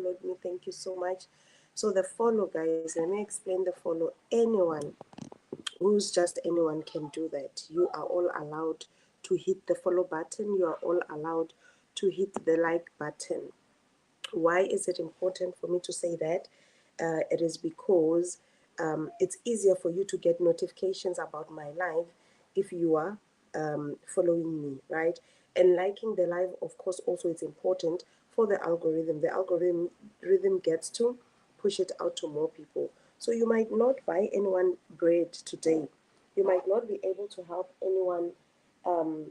followed me. Thank you so much. So the follow, guys, let me explain the follow. Anyone who's just anyone can do that. You are all allowed to hit the follow button. You are all allowed to hit the like button. Why is it important for me to say that? It is because it's easier for you to get notifications about my live if you are following me, right? And liking the live, of course, also it's important for the algorithm. The algorithm gets to push it out to more people. So you might not buy anyone bread today. You might not be able to help anyone um,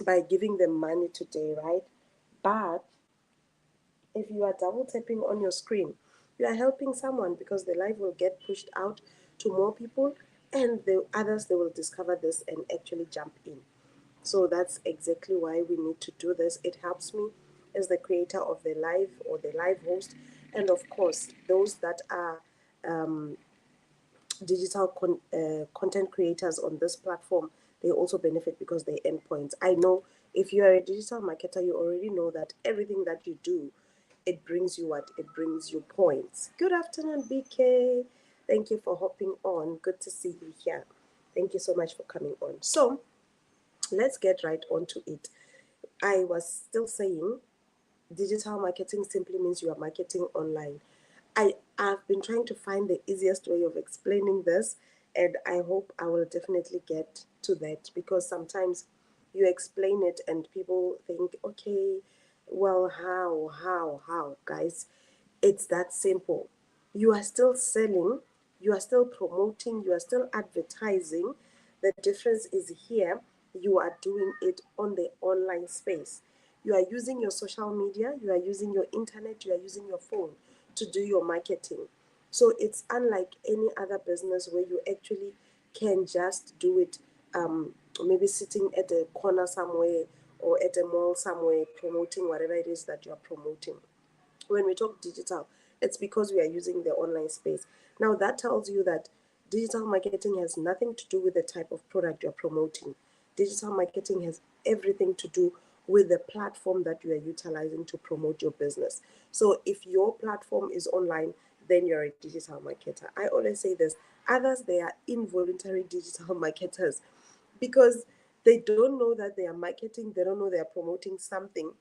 by giving them money today, right? But if you are double tapping on your screen, you are helping someone because the live will get pushed out to more people, and the others, they will discover this and actually jump in. So that's exactly why we need to do this. It helps me as the creator of the live or the live host, and of course those that are digital content creators on this platform, they also benefit because they earn points. I know if you are a digital marketer, you already know that everything that you do, it brings you what? It brings you points. Good afternoon, BK. Thank you for hopping on. Good to see you here. Thank you so much for coming on. So let's get right onto it. I was still saying digital marketing simply means you are marketing online. I've been trying to find the easiest way of explaining this, and I hope I will definitely get to that, because sometimes you explain it and people think, okay, well, how, guys? It's that simple. You are still selling, you are still promoting, you are still advertising. The difference is here, you are doing it on the online space. You are using your social media, you are using your internet, you are using your phone to do your marketing. So it's unlike any other business where you actually can just do it, maybe sitting at a corner somewhere or at a mall somewhere promoting whatever it is that you are promoting. When we talk digital, it's because we are using the online space. Now, that tells you that digital marketing has nothing to do with the type of product you're promoting. Digital marketing has everything to do with the platform that you are utilizing to promote your business. So if your platform is online, then you're a digital marketer. I always say this: others, they are involuntary digital marketers, because they don't know that they are marketing, they don't know they are promoting something,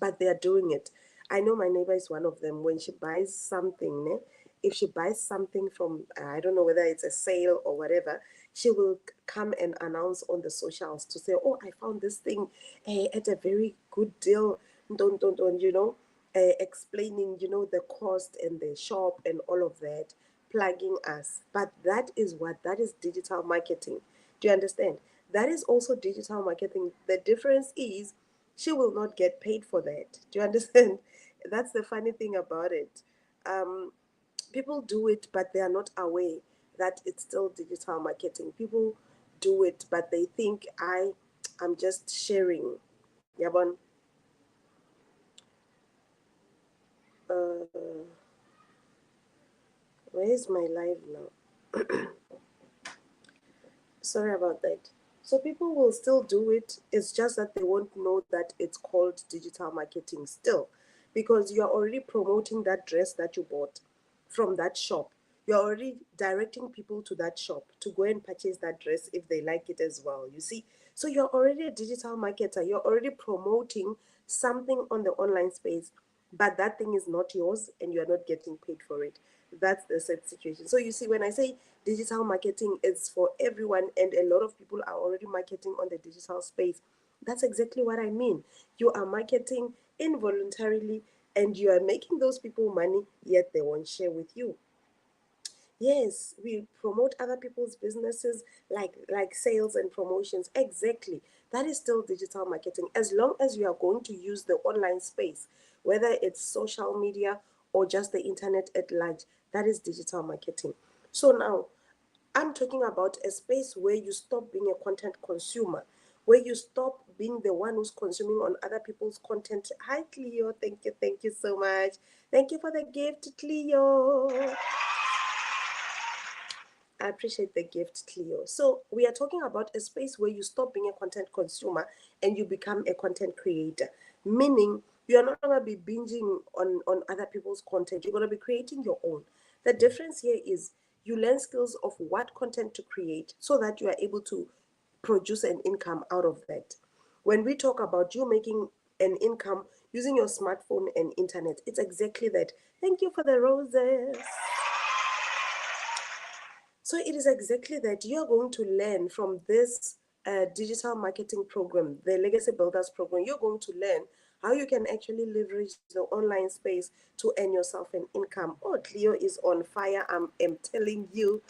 but they are doing it. I know my neighbor is one of them. When she buys something, if she buys something from, I don't know whether it's a sale or whatever, she will come and announce on the socials to say, oh, I found this thing at a very good deal. Don't, explaining, the cost and the shop and all of that, plugging us. But that is digital marketing. Do you understand? That is also digital marketing. The difference is she will not get paid for that. Do you understand? That's the funny thing about it. Um, People do it, but they are not aware that it's still digital marketing. People do it, but they think I'm just sharing. Yabon. Uh, where is my live now? Sorry about that. So people will still do it. It's just that they won't know that it's called digital marketing still, because you are already promoting that dress that you bought from that shop. You're already directing people to that shop to go and purchase that dress if they like it as well. You see? So you're already a digital marketer. You're already promoting something on the online space, but that thing is not yours and you're not getting paid for it. That's the sad situation. So you see, when I say digital marketing is for everyone and a lot of people are already marketing on the digital space, that's exactly what I mean. You are marketing involuntarily and you are making those people money, yet they won't share with you. Yes, we promote other people's businesses, like sales and promotions. Exactly. That is still digital marketing. As long as you are going to use the online space, whether it's social media or just the internet at large, that is digital marketing. So now I'm talking about a space where you stop being a content consumer, where you stop being the one who's consuming on other people's content. Hi, Cleo. Thank you so much. Thank you for the gift, Cleo. I appreciate the gift, Cleo. So we are talking about a space where you stop being a content consumer and you become a content creator, meaning You're not going to be binging on other people's content. You're going to be creating your own. The difference here is you learn skills of what content to create so that you are able to produce an income out of that. When we talk about you making an income using your smartphone and internet, it's exactly that. Thank you for the roses. So it is exactly that. You're going to learn from this digital marketing program, the Legacy Builders program. You're going to learn how you can actually leverage the online space to earn yourself an income. Oh, Cleo is on fire. I'm telling you.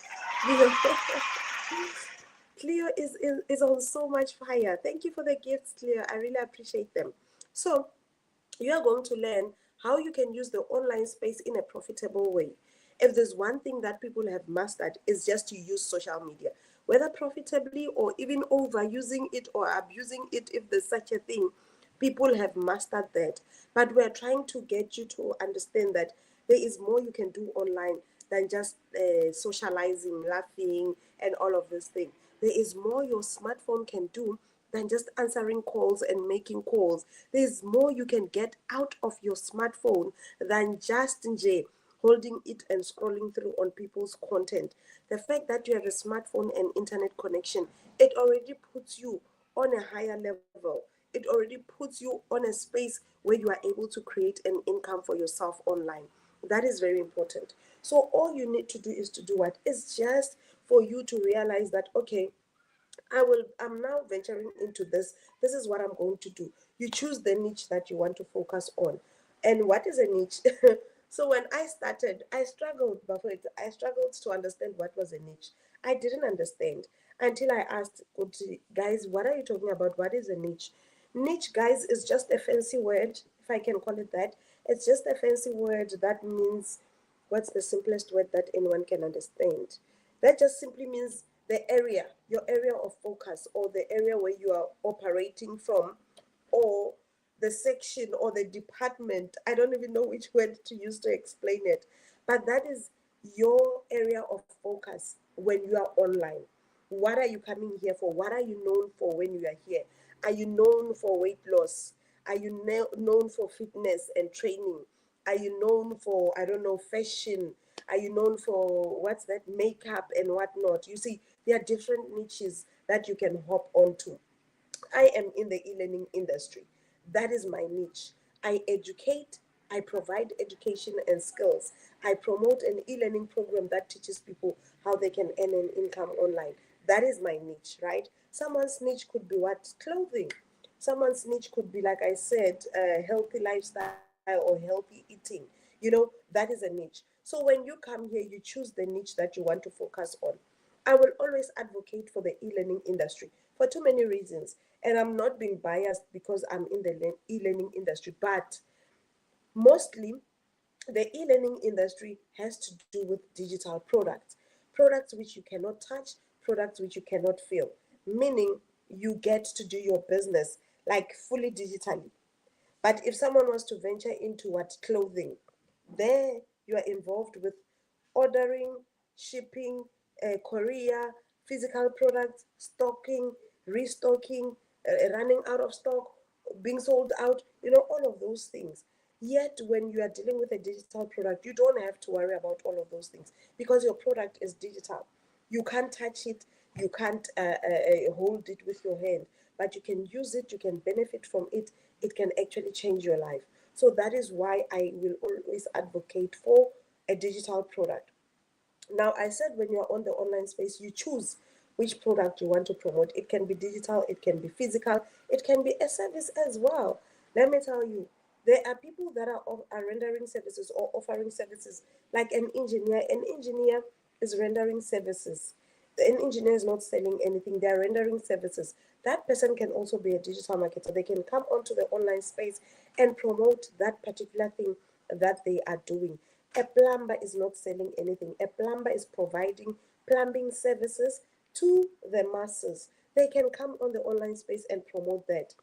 Cleo is on so much fire. Thank you for the gifts, Cleo. I really appreciate them. So you are going to learn how you can use the online space in a profitable way. If there's one thing that people have mastered, is just to use social media, whether profitably or even overusing it or abusing it, if there's such a thing. People have mastered that. But we're trying to get you to understand that there is more you can do online than just socializing, laughing, and all of this thing. There is more your smartphone can do than just answering calls and making calls. There's more you can get out of your smartphone than just holding it and scrolling through on people's content. The fact that you have a smartphone and internet connection, it already puts you on a higher level. It already puts you on a space where you are able to create an income for yourself online. That is very important. So all you need to do is to do what? It's just for you to realize that, okay, I'm now venturing into this. This is what I'm going to do. You choose the niche that you want to focus on. And what is a niche? So when I started, I struggled, but I struggled to understand what was a niche. I didn't understand until I asked, guys, what are you talking about? What is a niche? Niche, guys, is just a fancy word, if I can call it that. It's just a fancy word that means, what's the simplest word that anyone can understand? That just simply means the area, your area of focus, or the area where you are operating from, or the section or the department. I don't even know which word to use to explain it. But that is your area of focus when you are online. What are you coming here for? What are you known for when you are here? Are you known for weight loss? Are you known for fitness and training? Are you known for, I don't know, fashion? Are you known for what's that, makeup and whatnot? You see, there are different niches that you can hop onto. I am in the e-learning industry. That is my niche. I educate, I provide education and skills. I promote an e-learning program that teaches people how they can earn an income online. That is my niche, right? Someone's niche could be what? Clothing. Someone's niche could be, like I said, a healthy lifestyle or healthy eating. That is a niche. So when you come here, you choose the niche that you want to focus on. I will always advocate for the e-learning industry for too many reasons. And I'm not being biased because I'm in the e-learning industry, but mostly the e-learning industry has to do with digital products, products which you cannot touch, products which you cannot feel, meaning you get to do your business like fully digitally. But if someone wants to venture into what, clothing, there you are involved with ordering, shipping, courier, physical products, stocking, restocking, running out of stock, being sold out, all of those things. Yet, when you are dealing with a digital product, you don't have to worry about all of those things because your product is digital. You can't touch it, you can't hold it with your hand, but you can use it, you can benefit from it. It can actually change your life. So that is why I will always advocate for a digital product. Now, I said when you're on the online space, you choose which product you want to promote. It can be digital, it can be physical, it can be a service as well. Let me tell you, there are people that are rendering services or offering services like an engineer. An engineer is rendering services. An engineer is not selling anything, they're rendering services. That person can also be a digital marketer. They can come onto the online space and promote that particular thing that they are doing. A plumber is not selling anything. A plumber is providing plumbing services to the masses. They can come on the online space and promote that.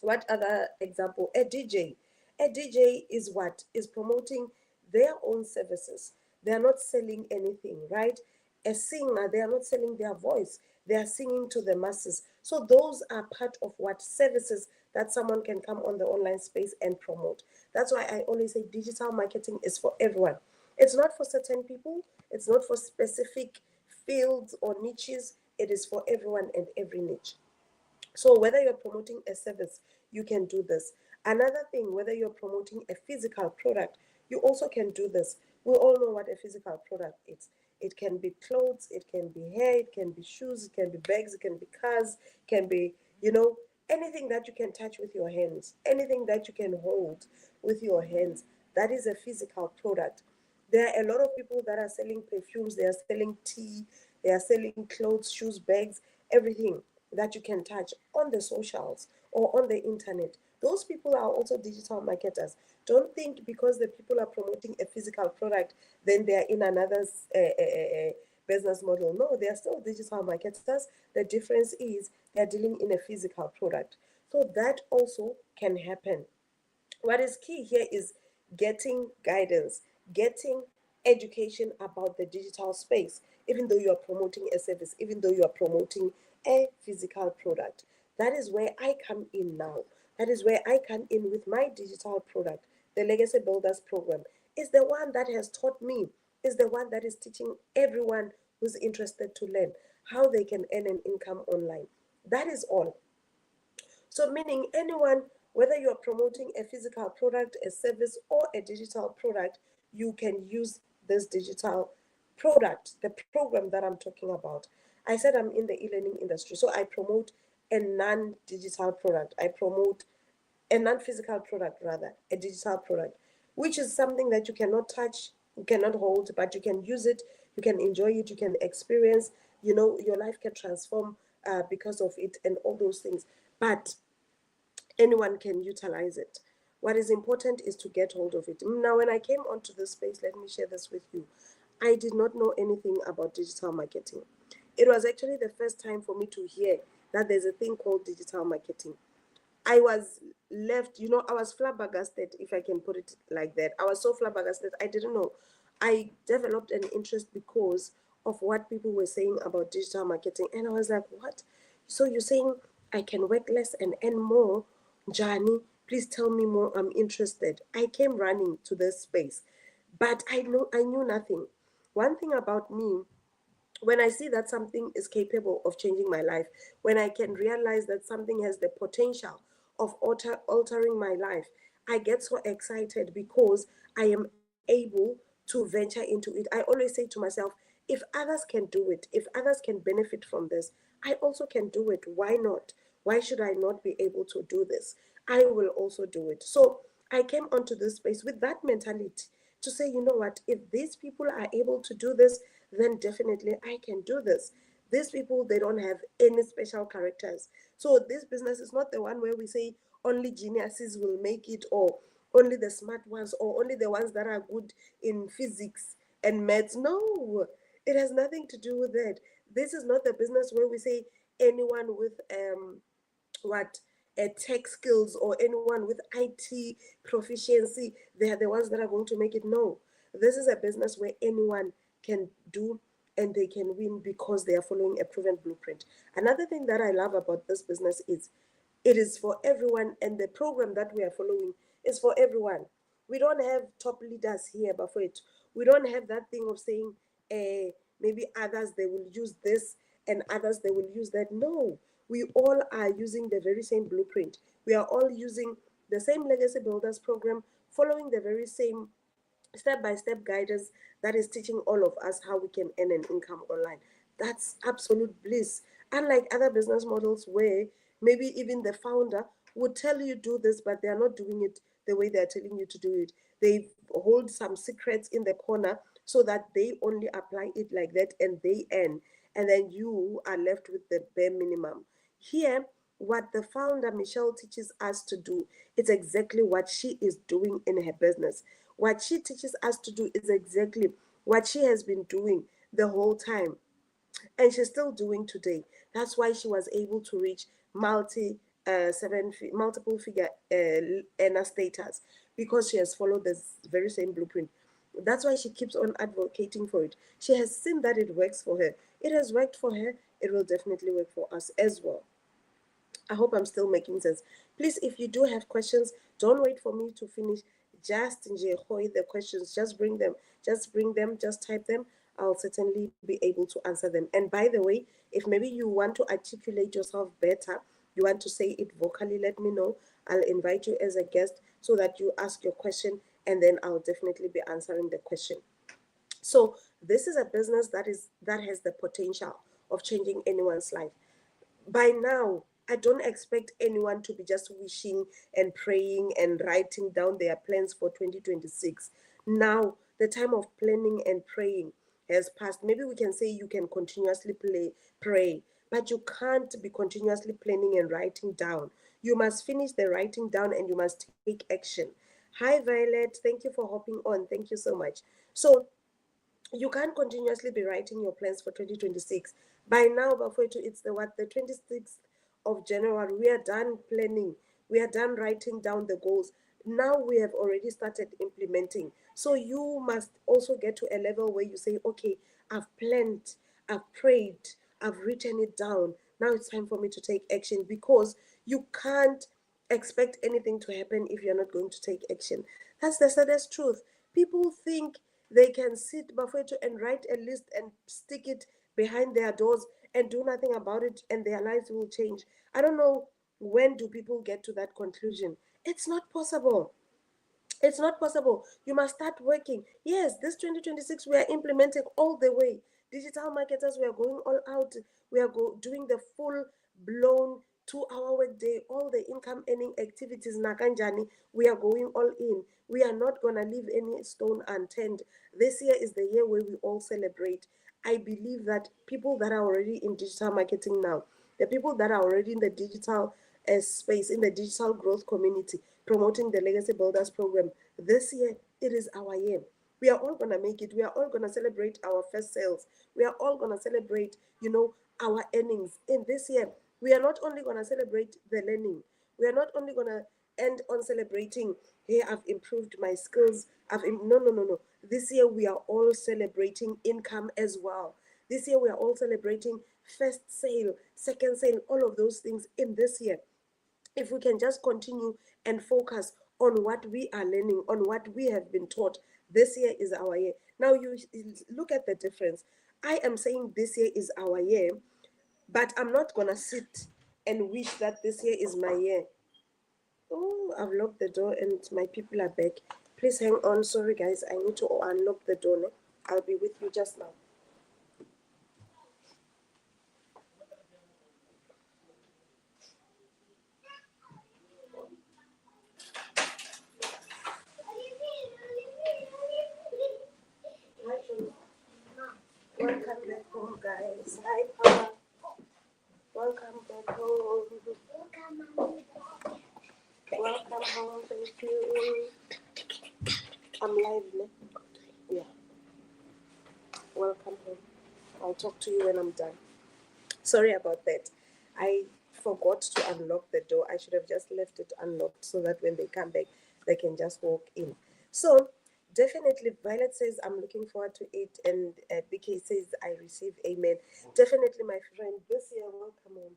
What other example? A DJ. A DJ is what? Is promoting their own services. They are not selling anything, right? A singer, they are not selling their voice. They are singing to the masses. So those are part of what services that someone can come on the online space and promote. That's why I always say digital marketing is for everyone. It's not for certain people, it's not for specific fields or niches, it is for everyone and every niche. So whether you're promoting a service, you can do this. Another thing, whether you're promoting a physical product, you also can do this. We all know what a physical product is. It can be clothes, it can be hair, it can be shoes, it can be bags, it can be cars, it can be, anything that you can touch with your hands, anything that you can hold with your hands, that is a physical product. There are a lot of people that are selling perfumes, they are selling tea, they are selling clothes, shoes, bags, everything that you can touch on the socials or on the internet. Those people are also digital marketers. Don't think because the people are promoting a physical product, then they are in another business model. No, they are still digital marketers. The difference is they are dealing in a physical product. So that also can happen. What is key here is getting guidance, getting education about the digital space, even though you are promoting a service, even though you are promoting a physical product. That is where I come in now. That is where I come in with my digital product. The Legacy Builders program is the one that has taught me, is the one that is teaching everyone who's interested to learn how they can earn an income online. That is all. So, meaning anyone, whether you're promoting a physical product, a service, or a digital product, you can use this digital product, the program that I'm talking about. I said I'm in the e learning industry, so I promote a non digital product. I promote a non physical product, rather, a digital product, which is something that you cannot touch, you cannot hold, but you can use it, you can enjoy it, you can experience, your life can transform because of it and all those things. But anyone can utilize it. What is important is to get hold of it. Now, when I came onto this space, let me share this with you. I did not know anything about digital marketing. It was actually the first time for me to hear that there's a thing called digital marketing. I was left, I was flabbergasted, if I can put it like that. I was so flabbergasted. I didn't know. I developed an interest because of what people were saying about digital marketing. And I was like, what? So you're saying I can work less and earn more? Johnny, please tell me more. I'm interested. I came running to this space, but I knew nothing. One thing about me, when I see that something is capable of changing my life, when I can realize that something has the potential of altering my life, I get so excited because I am able to venture into it. I always say to myself, if others can do it, if others can benefit from this, I also can do it. Why not? Why should I not be able to do this? I will also do it. So I came onto this space with that mentality to say, you know what, if these people are able to do this, then definitely I can do this. These people, they don't have any special characters. So this business is not the one where we say only geniuses will make it, or only the smart ones, or only the ones that are good in physics and maths. No, it has nothing to do with that. This is not the business where we say anyone with what tech skills or anyone with IT proficiency, they are the ones that are going to make it. No, this is a business where anyone can do and they can win because they are following a proven blueprint. Another thing that I love about this business is it is for everyone, and the program that we are following is for everyone. We don't have top leaders here, but for it, we don't have that thing of saying, maybe others they will use this and others they will use that. No, we all are using the very same blueprint. We are all using the same Legacy Builders program, following the very same step-by-step guidance that is teaching all of us how we can earn an income online. That's absolute bliss. Unlike other business models where maybe even the founder would tell you do this, but they are not doing it the way they're telling you to do it. They hold some secrets in the corner so that they only apply it like that and they earn. And then you are left with the bare minimum. Here, what the founder Michelle teaches us to do is exactly what she is doing in her business. What she teaches us to do is exactly what she has been doing the whole time, and she's still doing today. That's why she was able to reach multiple figure earner status, because she has followed this very same blueprint. That's why she keeps on advocating for it. She has seen that it works for her. It has worked for her. It will definitely work for us as well. I hope I'm still making sense. Please, if you do have questions, don't wait for me to finish. Just the questions, just bring them, just type them. I'll certainly be able to answer them. And by the way, if maybe you want to articulate yourself better, you want to say it vocally, let me know. I'll invite you as a guest so that you ask your question, and then I'll definitely be answering the question. So this is a business that has the potential of changing anyone's life. By now, I don't expect anyone to be just wishing and praying and writing down their plans for 2026. Now, the time of planning and praying has passed. Maybe we can say you can continuously pray, but you can't be continuously planning and writing down. You must finish the writing down and you must take action. Hi, Violet. Thank you for hopping on. Thank you so much. So, you can't continuously be writing your plans for 2026. By now, before it's the 26th of January. We are done planning. We are done writing down the goals. Now we have already started implementing. So you must also get to a level where you say, okay, I've planned, I've prayed, I've written it down. Now it's time for me to take action, because you can't expect anything to happen if you're not going to take action. That's the saddest truth. People think they can sit before you and write a list and stick it behind their doors and do nothing about it, and their lives will change. I don't know, when do people get to that conclusion? It's not possible. It's not possible. You must start working. Yes, this 2026 we are implementing all the way. Digital marketers, we are going all out. We are doing the full blown 2 hour work day, all the income earning activities. Nakanjani, we are going all in. We are not gonna leave any stone unturned. This year is the year where we all celebrate. I believe that people that are already in digital marketing now, the people that are already in the digital space, in the digital growth community, promoting the Legacy Builders program, this year it is our year. We are all gonna make it. We are all gonna celebrate our first sales. We are all gonna celebrate, our earnings in this year. We are not only gonna celebrate the learning. We are not only gonna end on celebrating, hey, I've improved my skills. No, no, no, no. This year we are all celebrating income as well. This year we are all celebrating first sale, second sale, all of those things in this year. If we can just continue and focus on what we are learning, on what we have been taught, this year is our year. Now you look at the difference. I am saying this year is our year, but I'm not gonna sit and wish that this year is my year. Oh, I've locked the door and my people are back. Please hang on. Sorry guys, I need to unlock the door. No? I'll be with you just now. Welcome back home, guys. Hi, Papa. Welcome back home. Welcome home. Thank you. I'm live, no? Yeah. Welcome home. I'll talk to you when I'm done. Sorry about that. I forgot to unlock the door. I should have just left it unlocked so that when they come back, they can just walk in. So, definitely, Violet says, I'm looking forward to it. And BK says, I receive amen. Definitely, my friend, this year, welcome on.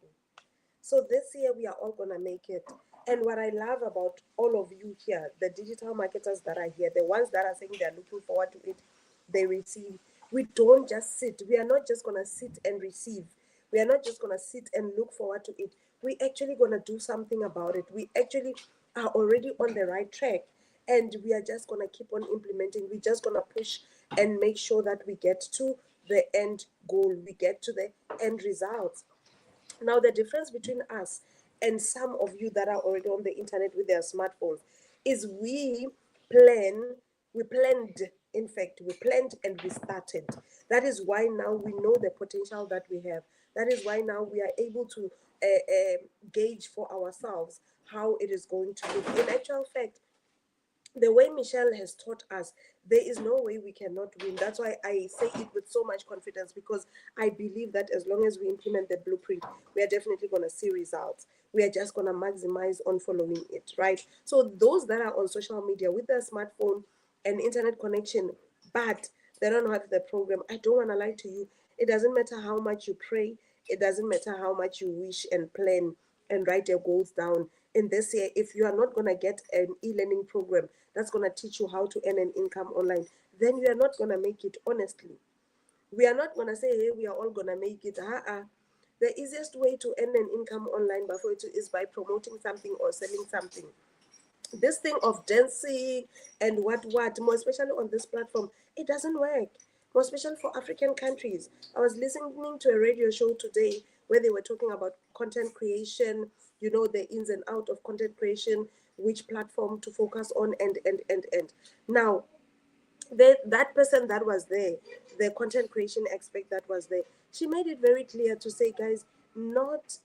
So this year we are all gonna make it. And what I love about all of you here, the digital marketers that are here, the ones that are saying they're looking forward to it, they receive. We don't just sit. We are not just gonna sit and receive. We are not just gonna sit and look forward to it. We actually gonna do something about it. We actually are already on the right track. And we are just gonna keep on implementing. We're just gonna push and make sure that we get to the end goal. We get to the end results. Now, the difference between us and some of you that are already on the internet with their smartphones is plan, we planned, in fact, we planned and we started. That is why now we know the potential that we have. That is why now we are able to gauge for ourselves how it is going to look. In actual fact, the way Michelle has taught us, there is no way we cannot win. That's why I say it with so much confidence, because I believe that as long as we implement the blueprint, we are definitely going to see results. We are just going to maximize on following it, right? So those that are on social media with their smartphone and internet connection, but they don't have the program, I don't want to lie to you. It doesn't matter how much you pray. It doesn't matter how much you wish and plan and write your goals down. in this year, if you are not going to get an e-learning program that's going to teach you how to earn an income online, then you are not going to make it, honestly. We are not going to say, hey, we are all going to make it. The easiest way to earn an income online is by promoting something or selling something. This thing of dancing and what, more especially on this platform, it doesn't work. More especially for African countries. I was listening to a radio show today where they were talking about content creation, the ins and out of content creation, which platform to focus on, and. Now, that person that was there, the content creation expert that was there, she made it very clear to say, guys, not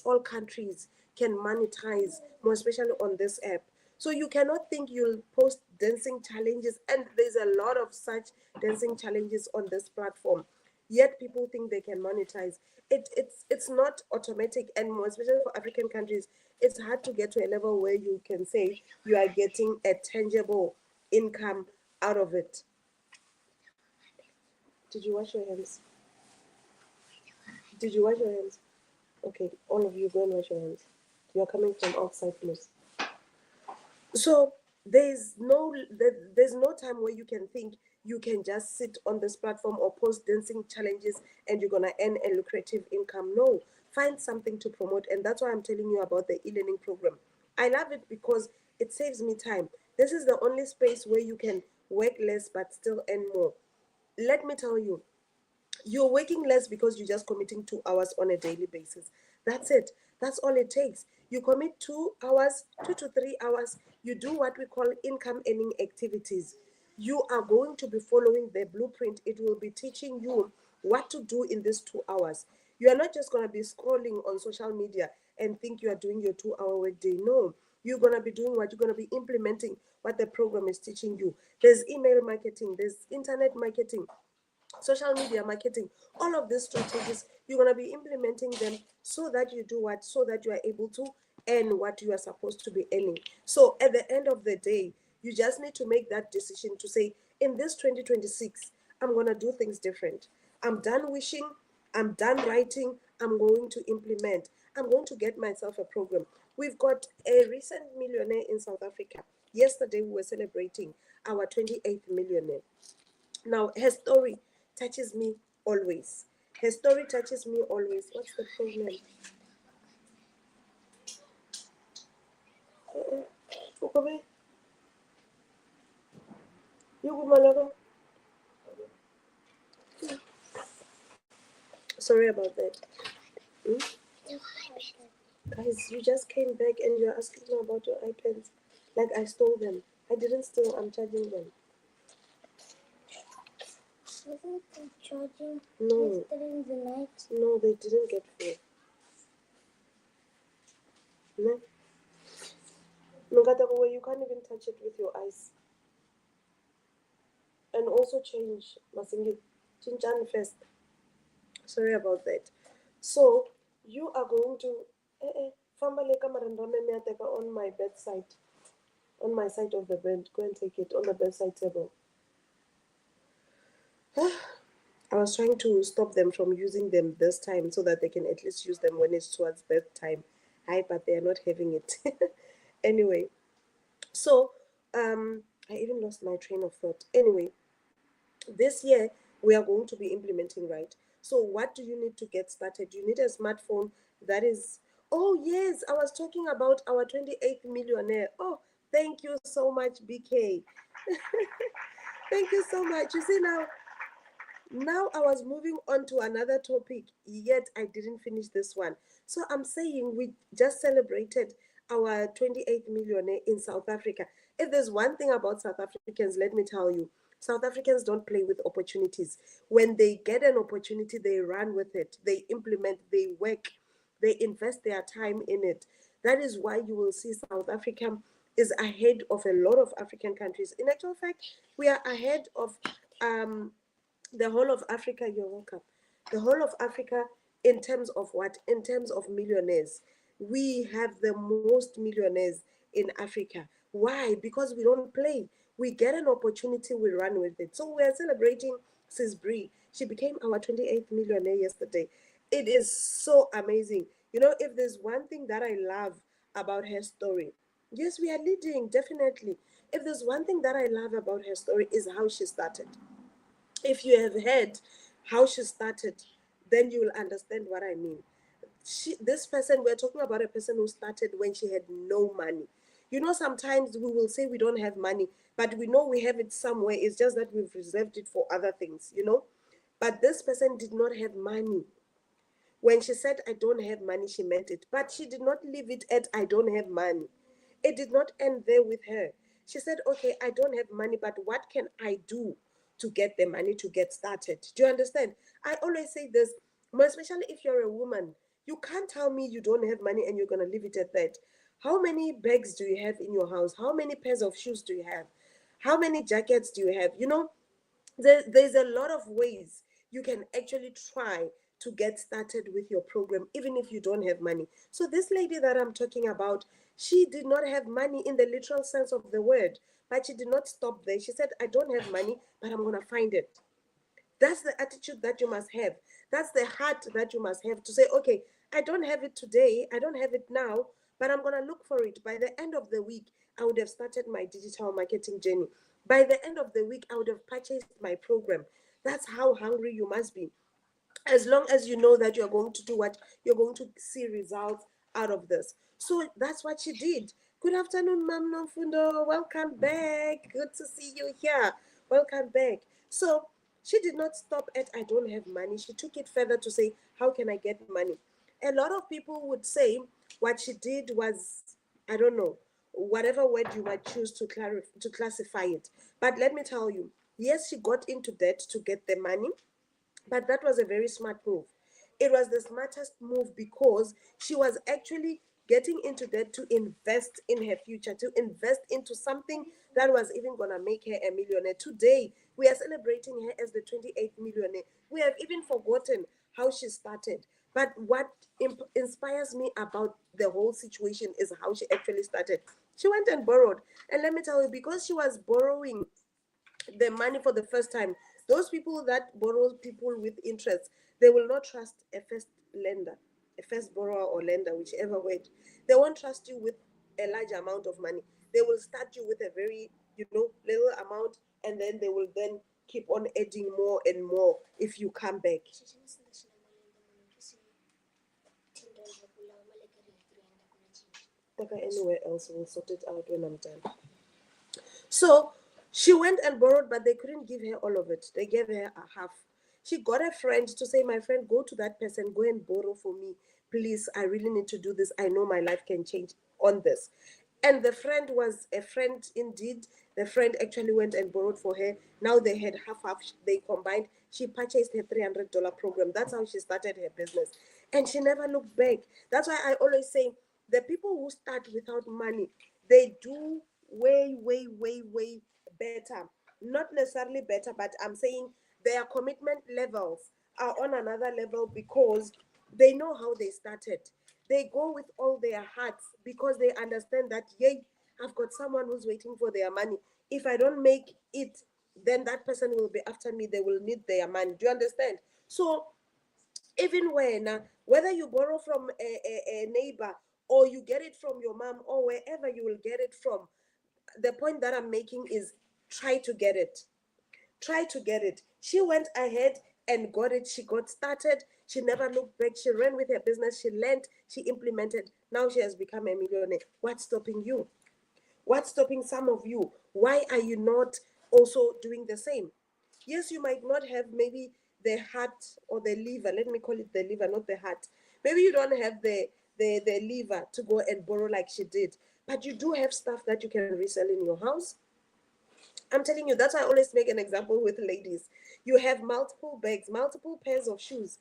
all countries can monetize, more especially on this app. So you cannot think you'll post dancing challenges, and there's a lot of such dancing challenges on this platform. Yet people think they can monetize. It's not automatic, and more especially for African countries, it's hard to get to a level where you can say you are getting a tangible income out of it. Did you wash your hands? Did you wash your hands? Okay, all of you go and wash your hands. You're coming from outside, please. So there's no time where you can think you can just sit on this platform or post dancing challenges and you're gonna earn a lucrative income. No, find something to promote, and that's why I'm telling you about the e-learning program. I love it because it saves me time. This is the only space where you can work less but still earn more. Let me tell you, you're working less because you're just committing 2 hours on a daily basis. That's it. That's all it takes. You commit 2 hours, 2 to 3 hours. You do what we call income earning activities. You are going to be following the blueprint. It will be teaching you what to do in these 2 hours. You are not just going to be scrolling on social media and think you are doing your 2 hour workday. No, you're going to be doing what you're going to be implementing what the program is teaching you. There's email marketing, there's internet marketing, social media marketing, all of these strategies, you're going to be implementing them so that you do what? So that you are able to earn what you are supposed to be earning. So at the end of the day, you just need to make that decision to say, in this 2026, I'm going to do things different. I'm done wishing, I'm done writing, I'm going to implement. I'm going to get myself a program. We've got a recent millionaire in South Africa. Yesterday, we were celebrating our 28th millionaire. Now, her story touches me always. Her story touches me always. What's the problem? Ukobe? You good, Malaga? Sorry about that. Hmm? Guys, you just came back and you're asking me about your iPads. Like I stole them. I didn't steal, I'm charging them. Wasn't it charging No. yesterday in the night? No, they didn't get full. No. No, Gatagowe, you can't even touch it with your eyes. And also change. Masingi. Chinchan first. Sorry about that. So you are going to Fambaleka Marandame Miateka on my bedside, on my side of the bed. Go and take it on the bedside table. I was trying to stop them from using them this time so that they can at least use them when it's towards bedtime. Hi, but they are not having it. Anyway, so I even lost my train of thought. Anyway, this year we are going to be implementing, right? So what do you need to get started? You need a smartphone that is, oh yes, I was talking about our 28th millionaire. Oh, thank you so much, BK. Thank you so much. You see, now I was moving on to another topic, yet I didn't finish this one. So I'm saying we just celebrated our 28th millionaire in South Africa. If there's one thing about South Africans, let me tell you, South Africans don't play with opportunities. When they get an opportunity, they run with it, they implement, they work, they invest their time in it. That is why you will see South Africa is ahead of a lot of African countries. In actual fact, we are ahead of the whole of Africa. You're welcome. The whole of Africa, in terms of what? In terms of millionaires. We have the most millionaires in Africa. Why? Because we don't play. We get an opportunity, we run with it. So we're celebrating Sis Bree. She became our 28th millionaire yesterday. It is so amazing. If there's one thing that I love about her story. Yes, we are leading, definitely. If there's one thing that I love about her story is how she started. If you have heard how she started, then you will understand what I mean. This person, we're talking about a person who started when she had no money. You know, sometimes we will say we don't have money, but we know we have it somewhere. It's just that we've reserved it for other things, you know. But this person did not have money. When she said, I don't have money, she meant it. But she did not leave it at, I don't have money. It did not end there with her. She said, okay, I don't have money, but what can I do to get the money to get started? Do you understand? I always say this, more especially if you're a woman, you can't tell me you don't have money and you're going to leave it at that. How many bags do you have in your house? How many pairs of shoes do you have? How many jackets do you have? You know, there's a lot of ways you can actually try to get started with your program, even if you don't have money. So this lady that I'm talking about, she did not have money in the literal sense of the word, but she did not stop there. She said, I don't have money, but I'm going to find it. That's the attitude that you must have. That's the heart that you must have to say, okay, I don't have it today, I don't have it now, but I'm going to look for it. By the end of the week, I would have started my digital marketing journey. By the end of the week, I would have purchased my program. That's how hungry you must be. As long as you know that you're going to do what, you're going to see results out of this. So that's what she did. Good afternoon, Mam Nomfundo. Welcome back. Good to see you here. Welcome back. So she did not stop at I don't have money. She took it further to say, how can I get money? A lot of people would say what she did was, I don't know, whatever word you might choose to classify it. But let me tell you, yes, she got into debt to get the money, but that was a very smart move. It was the smartest move because she was actually getting into debt to invest in her future, to invest into something that was even going to make her a millionaire. Today, we are celebrating her as the 28th millionaire. We have even forgotten how she started. But what inspires me about the whole situation is how she actually started. She went and borrowed. And let me tell you, because she was borrowing the money for the first time, those people that borrow people with interest, they will not trust a first lender, a first borrower or lender, whichever word. They won't trust you with a large amount of money. They will start you with a very, little amount, and then they will then keep on adding more and more if you come back. Anywhere else, we'll sort it out when I'm done. So she went and borrowed, but they couldn't give her all of it. They gave her a half. She got a friend to say, my friend, go to that person, go and borrow for me. Please, I really need to do this. I know my life can change on this. And the friend was a friend indeed. The friend actually went and borrowed for her. Now they had half, they combined. She purchased her $300 program. That's how she started her business. And she never looked back. That's why I always say the people who start without money, they do way, way, way, way better. Not necessarily better, but I'm saying their commitment levels are on another level because they know how they started. They go with all their hearts because they understand that, yay, I've got someone who's waiting for their money. If I don't make it, then that person will be after me. They will need their money. Do you understand? So even when, whether you borrow from a neighbor or you get it from your mom or wherever you will get it from, the point that I'm making is try to get it. Try to get it. She went ahead and got it. She got started. She never looked back. She ran with her business. She learned. She implemented. Now she has become a millionaire. What's stopping you? What's stopping some of you? Why are you not also doing the same? Yes, you might not have maybe the heart or the liver. Let me call it the liver, not the heart. Maybe you don't have the liver to go and borrow like she did, but you do have stuff that you can resell in your house. I'm telling you, that's why I always make an example with ladies. You have multiple bags, multiple pairs of shoes,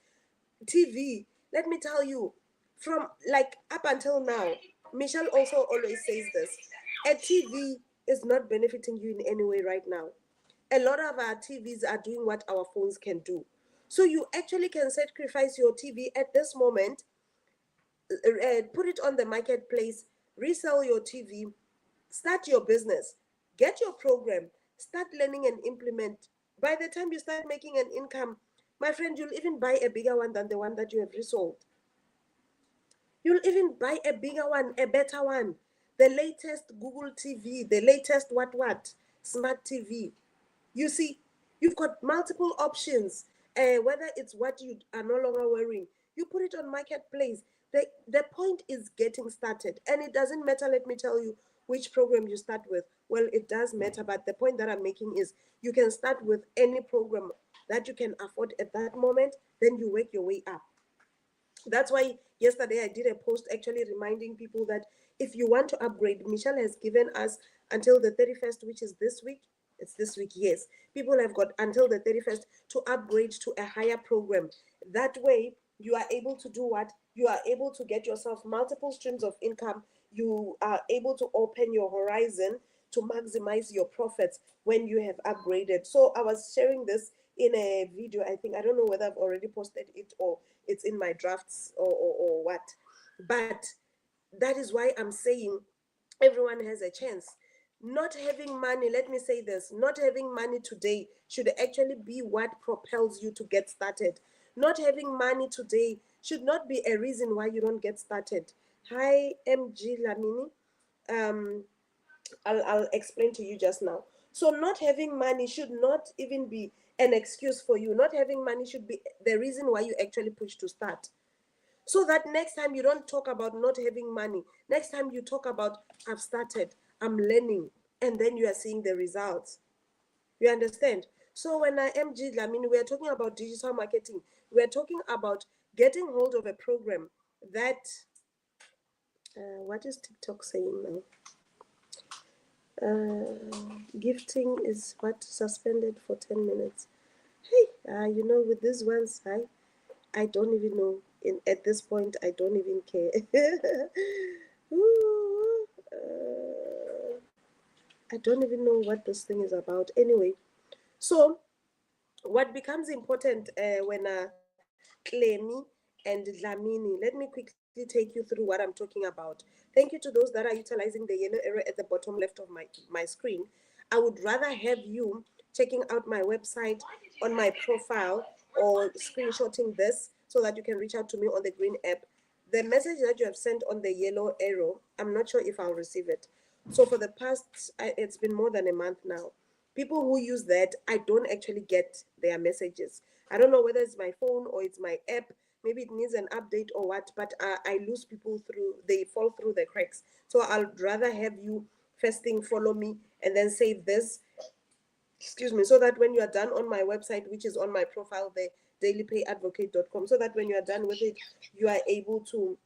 TV. Let me tell you, from like up until now, Michelle also always says this: a TV is not benefiting you in any way right now. A lot of our TVs are doing what our phones can do. So you actually can sacrifice your TV at this moment, put it on the marketplace, resell your TV, start your business, get your program, start learning and implement. By the time you start making an income, my friend, you'll even buy a bigger one than the one that you have resold. You'll even buy a bigger one, a better one, the latest Google TV, the latest what, smart TV. You see, you've got multiple options. Whether it's what you are no longer wearing, you put it on Marketplace. The point is getting started. And it doesn't matter, let me tell you, which program you start with. Well, it does matter, but the point that I'm making is you can start with any program that you can afford at that moment, then you work your way up. That's why yesterday I did a post actually reminding people that if you want to upgrade, Michelle has given us until the 31st, which is this week. It's this week, yes. People have got until the 31st to upgrade to a higher program. That way, you are able to do what? You are able to get yourself multiple streams of income. You are able to open your horizon to maximize your profits when you have upgraded. So I was sharing this in a video. I think, I don't know whether I've already posted it or it's in my drafts or what. But that is why I'm saying everyone has a chance. Not having money, let me say this, not having money today should actually be what propels you to get started. Not having money today should not be a reason why you don't get started. Hi, MG Lamini. Um, I'll explain to you just now. So not having money should not even be an excuse for you. Not having money should be the reason why you actually push to start. So that next time you don't talk about not having money. Next time you talk about I've started, I'm learning, and then you are seeing the results. You understand? So when I MG, I mean, we are talking about digital marketing. We are talking about getting hold of a program that, what is TikTok saying now? Gifting is what suspended for 10 minutes. Hey, with these ones, I don't even know. At this point, I don't even care. Ooh, I don't even know what this thing is about. Anyway, so what becomes important when Clemi and Dlamini, let me quickly take you through what I'm talking about. Thank you to those that are utilizing the yellow arrow at the bottom left of my screen. I would rather have you checking out my website on my profile or screenshotting this so that you can reach out to me on the green app. The message that you have sent on the yellow arrow, I'm not sure if I'll receive it. So for the past, it's been more than a month now. People who use that, I don't actually get their messages. I don't know whether it's my phone or it's my app. Maybe it needs an update or what, but I lose people through, they fall through the cracks. So I'd rather have you first thing follow me and then save this, excuse me, so that when you are done on my website, which is on my profile, the dailypayadvocate.com, so that when you are done with it, you are able to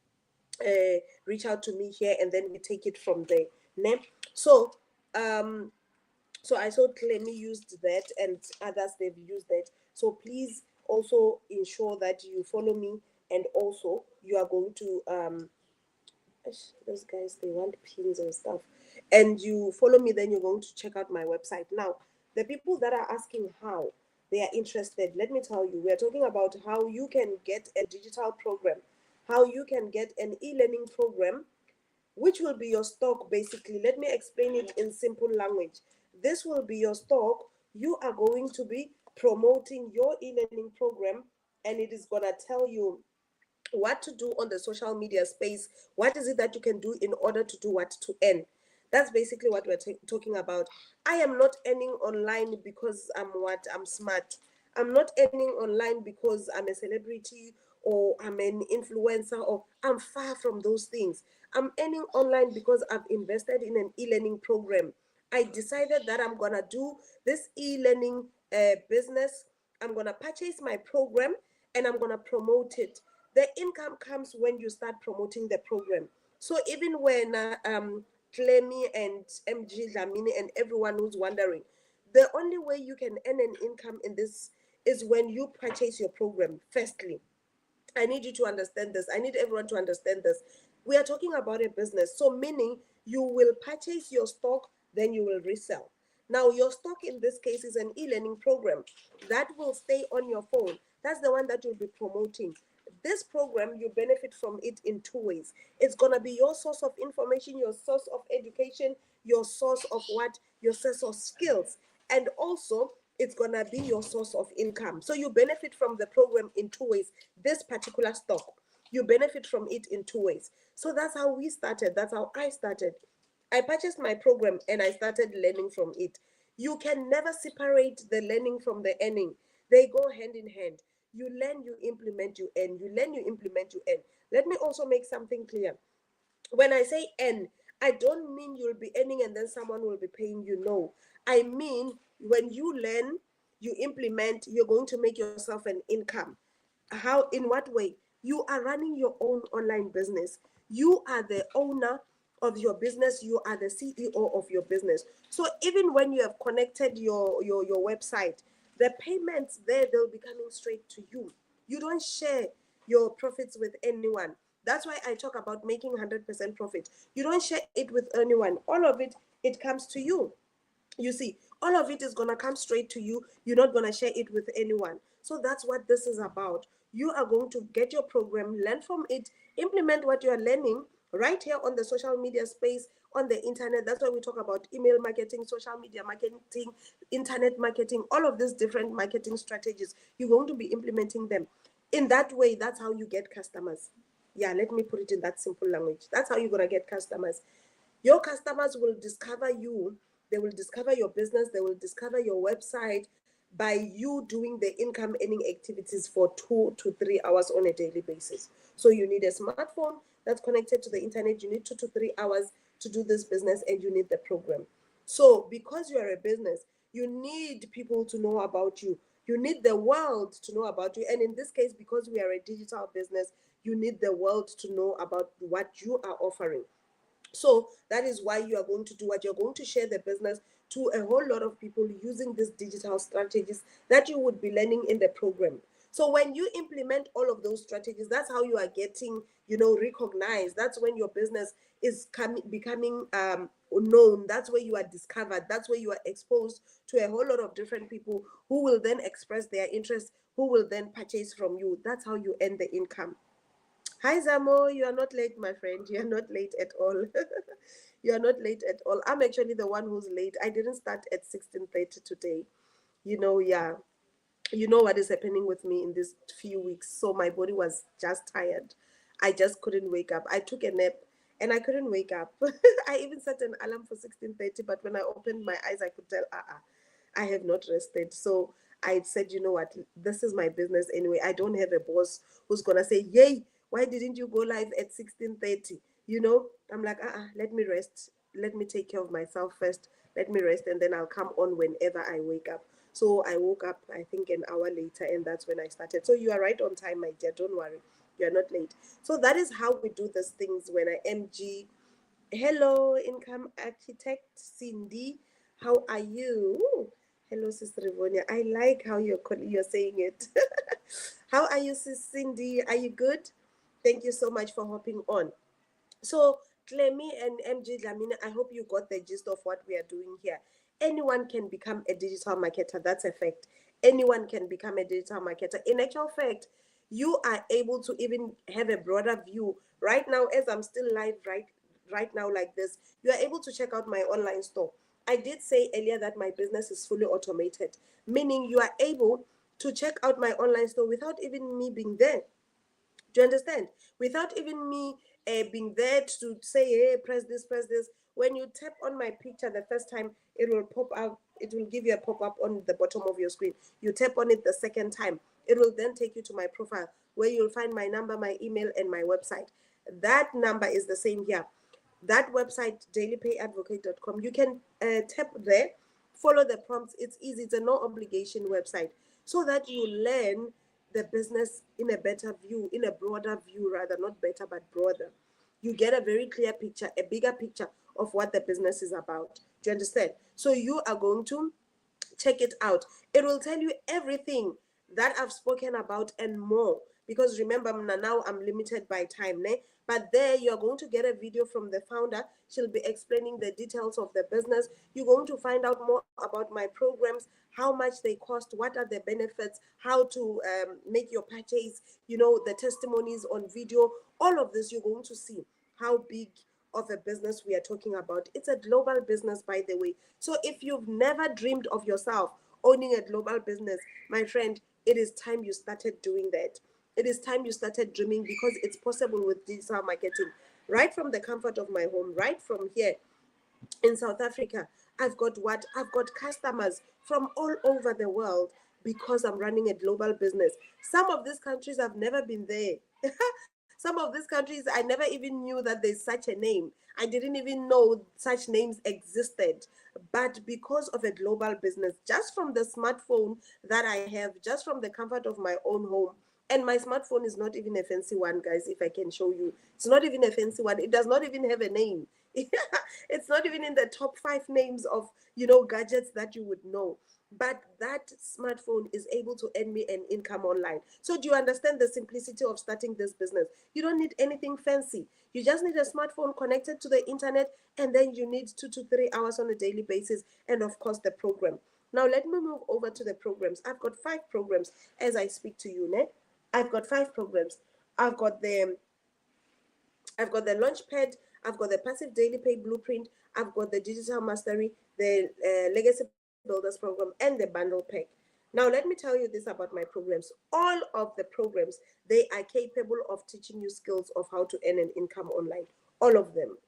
reach out to me here and then we take it from there. Ne? So, so I saw Clemmy used that and others they've used that. So please also ensure that you follow me and also you are going to those guys they want pins and stuff. And you follow me, then you're going to check out my website. Now, the people that are asking how they are interested, let me tell you, we are talking about how you can get a digital program, how you can get an e-learning program which will be your stock basically. Let me explain it in simple language. This will be your stock. You are going to be promoting your e-learning program, and it is going to tell you what to do on the social media space. What is it that you can do in order to do what to earn? That's basically what we're talking about. I am not earning online because I'm smart. I'm not earning online because I'm a celebrity or I'm an influencer or I'm far from those things. I'm earning online because I've invested in an e-learning program. I decided that I'm gonna do this e-learning business. I'm gonna purchase my program and I'm gonna promote it. The income comes when you start promoting the program. So even when Clemmy and MG Lamini and everyone who's wondering, the only way you can earn an income in this is when you purchase your program. Firstly, I need you to understand this. I need everyone to understand this. We are talking about a business. So meaning you will purchase your stock, then you will resell. Now, your stock in this case is an e-learning program that will stay on your phone. That's the one that you'll be promoting. This program, you benefit from it in two ways. It's going to be your source of information, your source of education, your source of what? Your source of skills. And also, it's going to be your source of income. So you benefit from the program in two ways. This particular stock. you benefit from it in two ways. So that's how we started. That's how I started. I purchased my program and I started learning from it. You can never separate the learning from the earning. They go hand in hand. You learn, you implement, you earn. You learn, you implement, you earn. Let me also make something clear. When I say earn, I don't mean you'll be earning and then someone will be paying you. No. I mean, when you learn, you implement, you're going to make yourself an income. How, in what way? You are running your own online business. You are the owner of your business. You are the CEO of your business. So even when you have connected your website, the payments there, they'll be coming straight to you. You don't share your profits with anyone. That's why I talk about making 100% profit. You don't share it with anyone. All of it, it comes to you. You see, all of it is going to come straight to you. You're not going to share it with anyone. So that's what this is about. You are going to get your program, learn from it, implement what you are learning right here on the social media space, on the internet. That's why we talk about email marketing, social media marketing, internet marketing, all of these different marketing strategies. You're going to be implementing them. In that way, that's how you get customers. Yeah, let me put it in that simple language. That's how you're going to get customers. Your customers will discover you, they will discover your business, they will discover your website by you doing the income earning activities for 2 to 3 hours on a daily basis. So you need a smartphone that's connected to the internet, you need 2 to 3 hours to do this business, and you need the program. So because you are a business, you need people to know about you. You need the world to know about you. And in this case, because we are a digital business, you need the world to know about what you are offering. So that is why you are going to do what you're going to share the business to a whole lot of people using these digital strategies that you would be learning in the program. So when you implement all of those strategies, that's how you are getting, recognized. That's when your business is becoming known. That's where you are discovered. That's where you are exposed to a whole lot of different people who will then express their interest, who will then purchase from you. That's how you earn the income. Hi Zamo, you are not late, my friend. You are not late at all. You are not late at all. I'm actually the one who's late. I didn't start at 16:30 today. Yeah. You know what is happening with me in these few weeks. So my body was just tired. I just couldn't wake up. I took a nap and I couldn't wake up. I even set an alarm for 16:30, but when I opened my eyes, I could tell, I have not rested. So I said, you know what, this is my business anyway. I don't have a boss who's gonna say, yay, why didn't you go live at 16:30? I'm like, let me rest. Let me take care of myself first. Let me rest, and then I'll come on whenever I wake up. So I woke up, I think, an hour later, and that's when I started. So you are right on time, my dear. Don't worry. You're not late. So that is how we do these things when I MG. Hello, income architect Cindy. How are you? Hello, Sister Rivonia. I like how you're saying it. How are you, Sis Cindy? Are you good? Thank you so much for hopping on. So, Clemmy and MJ Dlamini, I hope you got the gist of what we are doing here. Anyone can become a digital marketer. That's a fact. Anyone can become a digital marketer. In actual fact, you are able to even have a broader view. Right now, as I'm still live right now like this, you are able to check out my online store. I did say earlier that my business is fully automated, meaning you are able to check out my online store without even me being there. Do you understand? Without even me being there to say, hey, press this, press this. When you tap on my picture the first time, it will pop out. It will give you a pop-up on the bottom of your screen. You tap on it the second time. It will then take you to my profile where you'll find my number, my email, and my website. That number is the same here. That website, dailypayadvocate.com, you can tap there, follow the prompts. It's easy. It's a no obligation website so that you learn the business in a better view, in a broader view, rather, not better, but broader. You get a very clear picture, a bigger picture of what the business is about. Do you understand? So you are going to check it out. It will tell you everything that I've spoken about and more. Because remember, now I'm limited by time, ne? But there you're going to get a video from the founder. She'll be explaining the details of the business. You're going to find out more about my programs, how much they cost, what are the benefits, how to make your purchase, the testimonies on video. All of this you're going to see how big of a business we are talking about. It's a global business, by the way. So if you've never dreamed of yourself owning a global business, my friend, it is time you started doing that. It is time you started dreaming, because it's possible with digital marketing. Right from the comfort of my home, right from here in South Africa, I've got what? I've got customers from all over the world, because I'm running a global business. Some of these countries I've never been there. Some of these countries I never even knew that there's such a name. I didn't even know such names existed. But because of a global business, just from the smartphone that I have, just from the comfort of my own home, and my smartphone is not even a fancy one, guys, if I can show you. It's not even a fancy one. It does not even have a name. It's not even in the top 5 names of, gadgets that you would know. But that smartphone is able to earn me an income online. So do you understand the simplicity of starting this business? You don't need anything fancy. You just need a smartphone connected to the internet, and then you need 2 to 3 hours on a daily basis, and of course the program. Now let me move over to the programs. I've got 5 programs as I speak to you, ne? I've got 5 programs. I've got the Launchpad, I've got the Passive Daily Pay Blueprint, I've got the Digital Mastery, the Legacy Builders Program, and the Bundle Pack. Now, let me tell you this about my programs. All of the programs, they are capable of teaching you skills of how to earn an income online. All of them.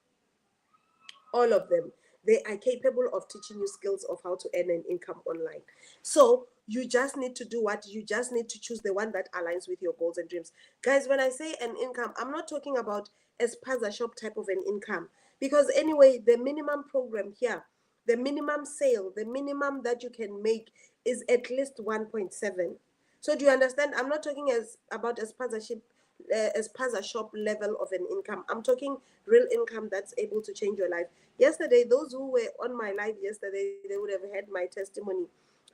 All of them. They are capable of teaching you skills of how to earn an income online. So you just need to do what? You just need to choose the one that aligns with your goals and dreams. Guys, when I say an income, I'm not talking about a spaza shop type of an income. Because anyway, the minimum program here, the minimum sale, the minimum that you can make is at least 1.7. So do you understand? I'm not talking about a sponsorship, a spaza shop level of an income. I'm talking real income that's able to change your life. Yesterday, those who were on my live yesterday, they would have had my testimony.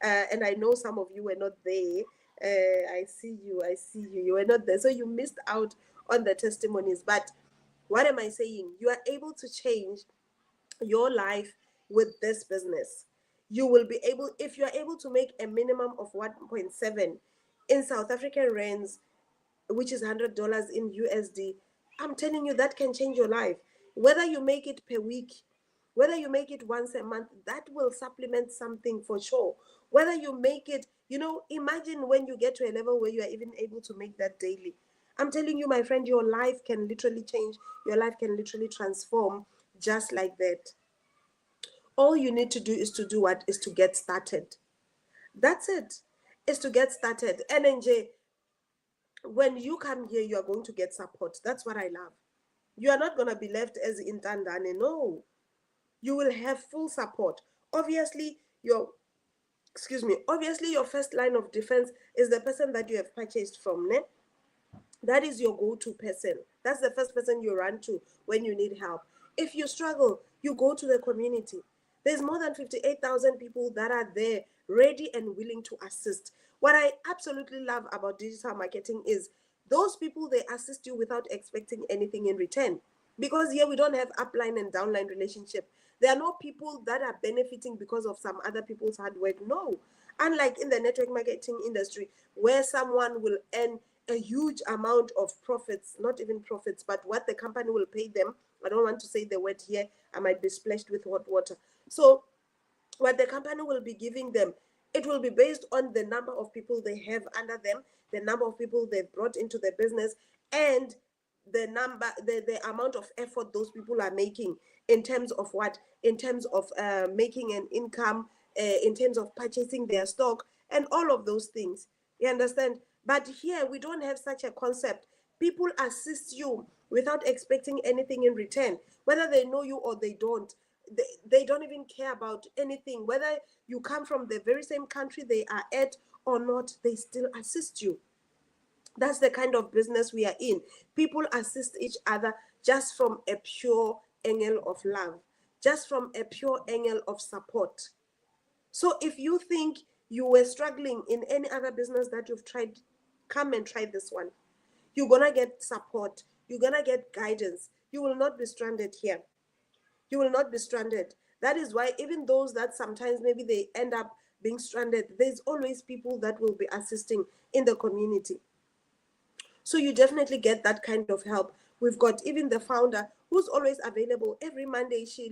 And I know some of you were not there. I see you. You were not there. So you missed out on the testimonies. But what am I saying? You are able to change your life with this business. You will be able, if you're able to make a minimum of 1.7 in South African rands, which is $100 in USD, I'm telling you that can change your life. Whether you make it per week, whether you make it once a month, that will supplement something for sure. Whether you make it, imagine when you get to a level where you are even able to make that daily. I'm telling you, my friend, your life can literally change. Your life can literally transform just like that. All you need to do is to do what? Is to get started. That's it. Is to get started. NNJ, when you come here, you are going to get support. That's what I love. You are not going to be left as in Tandane. No. You will have full support. Obviously, your first line of defense is the person that you have purchased from, ne? That is your go-to person. That's the first person you run to when you need help. If you struggle, you go to the community. There's more than 58,000 people that are there ready and willing to assist. What I absolutely love about digital marketing is those people, they assist you without expecting anything in return. Because here we don't have upline and downline relationship. There are no people that are benefiting because of some other people's hard work. No. Unlike in the network marketing industry, where someone will earn a huge amount of profits, not even profits, but what the company will pay them. I don't want to say the word here, I might be splashed with hot water. So what the company will be giving them, it will be based on the number of people they have under them, the number of people they've brought into the business, and the amount of effort those people are making in terms of what? In terms of making an income, in terms of purchasing their stock, and all of those things. You understand? But here we don't have such a concept. People assist you without expecting anything in return, whether they know you or they don't. They don't even care about anything, whether you come from the very same country they are at or not. They still assist you. That's the kind of business we are in. People assist each other just from a pure angle of love, just from a pure angle of support. So if you think you were struggling in any other business that you've tried, come and try this one. You're gonna get support, you're gonna get guidance. You will not be stranded here. You will not be stranded. That is why even those that sometimes maybe they end up being stranded, there's always people that will be assisting in the community. So you definitely get that kind of help. We've got even the founder who's always available every Monday. She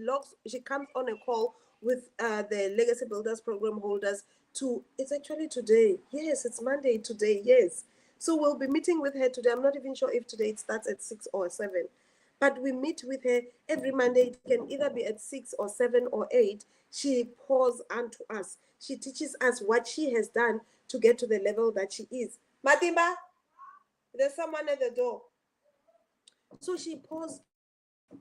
comes on a call with the Legacy Builders program holders it's actually today. Yes, it's Monday today. Yes. So we'll be meeting with her today. I'm not even sure if today it starts at 6 or 7. But we meet with her every Monday. It can either be at 6 or 7 or 8. She pours unto us. She teaches us what she has done to get to the level that she is. Matimba, there's someone at the door. So she pours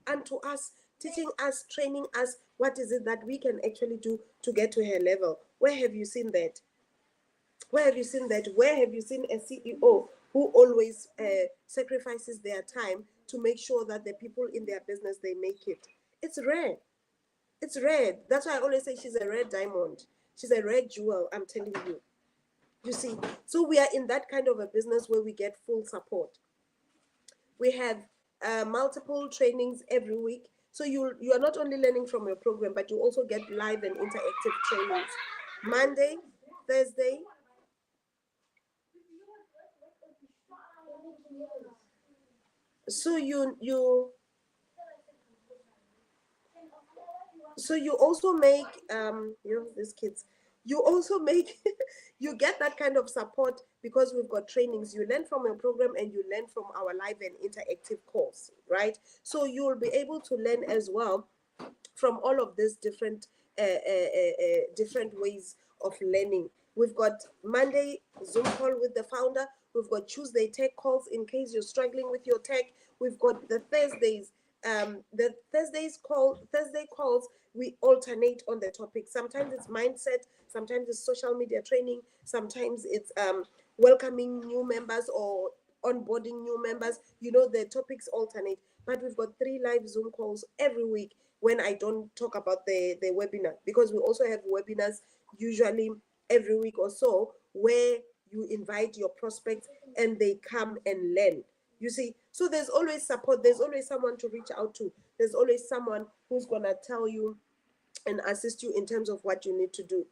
unto us, teaching us, training us, what is it that we can actually do to get to her level. Where have you seen that? Where have you seen that? Where have you seen a CEO who always sacrifices their time to make sure that the people in their business, they make it? It's rare. It's rare. That's why I always say she's a rare diamond. She's a rare jewel, I'm telling you. You see, so we are in that kind of a business where we get full support. We have multiple trainings every week. So you are not only learning from your program, but you also get live and interactive trainings. Monday, Thursday. So you also make these kids, you also make you get that kind of support because we've got trainings. You learn from your program and you learn from our live and interactive course, right? So you will be able to learn as well from all of these different different ways of learning. We've got Monday Zoom call with the founder. We've got Tuesday tech calls in case you're struggling with your tech. We've got the Thursdays. Thursday calls, we alternate on the topic. Sometimes it's mindset, sometimes it's social media training, sometimes it's welcoming new members or onboarding new members. You know, the topics alternate. But we've got 3 live Zoom calls every week when I don't talk about the webinar, because we also have webinars usually every week or so where you invite your prospects and they come and learn. You see, so there's always support. There's always someone to reach out to. There's always someone who's going to tell you and assist you in terms of what you need to do.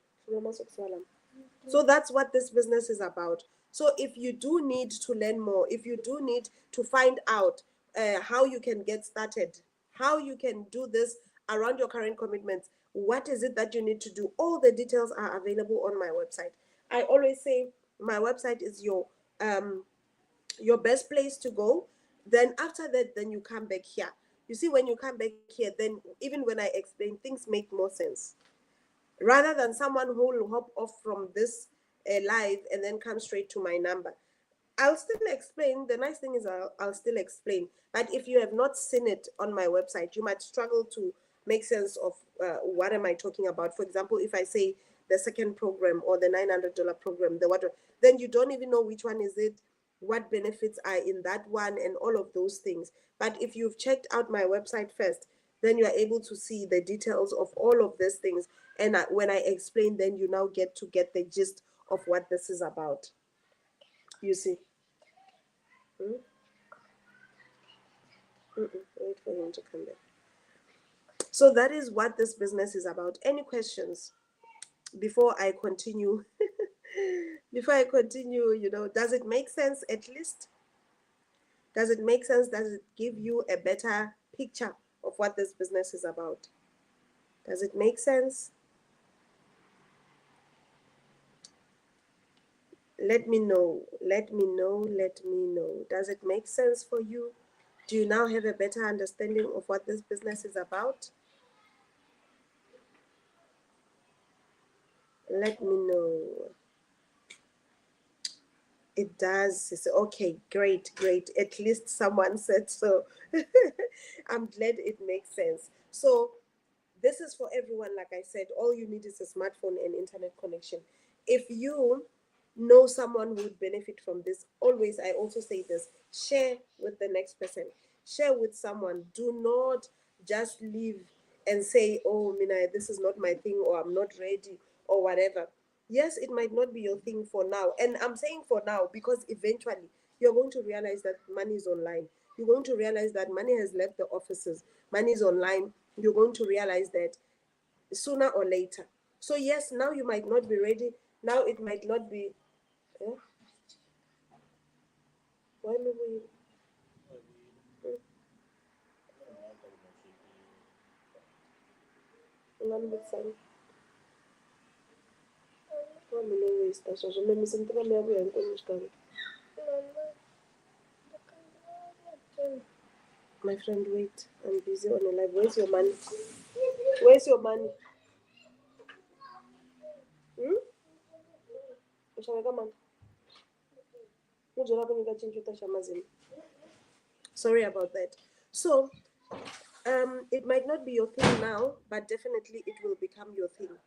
So that's what this business is about. So if you do need to learn more, if you do need to find out how you can get started, how you can do this around your current commitments, what is it that you need to do, all the details are available on my website. I always say my website is your best place to go. Then after that, then you come back here. You see, when you come back here, then even when I explain, things make more sense, rather than someone who will hop off from this live and then come straight to my number. I'll still explain. The nice thing is I'll still explain. But if you have not seen it on my website, you might struggle to make sense of what am I talking about. For example, if I say the second program or the $900 program, the what, then you don't even know which one is it, what benefits are in that one, and all of those things. But if you've checked out my website first, then you are able to see the details of all of these things. And when I explain, then you now get the gist of what this is about. You see. Wait for him to come back. So that is what this business is about. Any questions before I continue? Before I continue, does it make sense at least? Does it make sense? Does it give you a better picture of what this business is about? Does it make sense? Let me know. Let me know. Let me know. Does it make sense for you? Do you now have a better understanding of what this business is about? Let me know. It does. It's okay, great. At least someone said so. I'm glad it makes sense. So this is for everyone. Like I said, all you need is a smartphone and internet connection. If you know someone who would benefit from this, always, I also say this, share with the next person. Share with someone. Do not just leave and say, oh, Mina, this is not my thing, or I'm not ready, or whatever. Yes, it might not be your thing for now. And I'm saying for now because eventually you're going to realize that money is online. You're going to realize that money has left the offices. Money is online. You're going to realize that sooner or later. So yes, now you might not be ready. Now it might not be. Eh? Why maybe we? None but some. One minute waste. So let me send to my mail and finish. My friend, wait. I'm busy on a live. Where's your money? Where's your money? Hmm? Ushaweka mani? Ujora kwenye kachinju tashamazini. Sorry about that. So, it might not be your thing now, but definitely it will become your thing.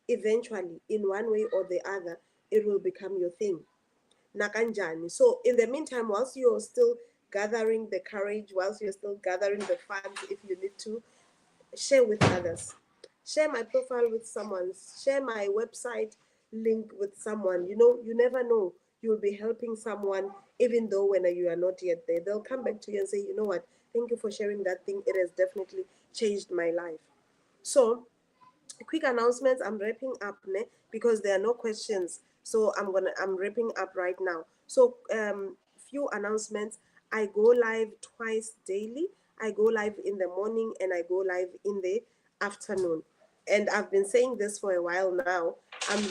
Eventually, in one way or the other, it will become your thing. Nakanjani. So, in the meantime, whilst you're still gathering the courage, whilst you're still gathering the funds, if you need to, share with others. Share my profile with someone. Share my website link with someone. You know, you never know. You'll be helping someone, even though when you are not yet there. They'll come back to you and say, you know what, thank you for sharing that thing. It has definitely changed my life. So, quick announcements. I'm wrapping up because there are no questions. So I'm wrapping up right now. So few announcements. I go live twice daily. I go live in the morning and I go live in the afternoon. And I've been saying this for a while now. I'm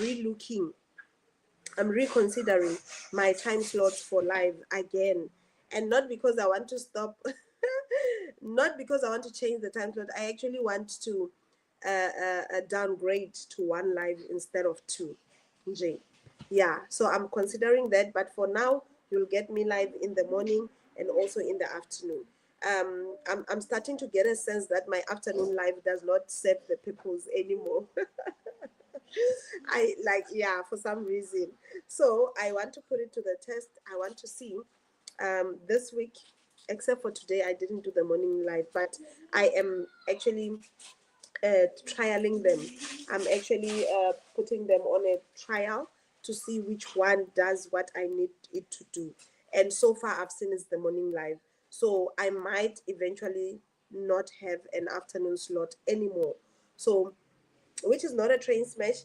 reconsidering my time slots for live again. And not because I want to stop, not because I want to change the time slot. I actually want to downgrade to one live instead of two. J. Yeah, so I'm considering that, but for now, you'll get me live in the morning and also in the afternoon. I'm starting to get a sense that my afternoon live does not serve the purpose anymore. I like, yeah, for some reason. So I want to put it to the test. I want to see this week, except for today, I didn't do the morning live, but I am actually trialing them. I'm actually putting them on a trial to see which one does what I need it to do. And so far, I've seen it's the morning live. So I might eventually not have an afternoon slot anymore. So, which is not a train smash,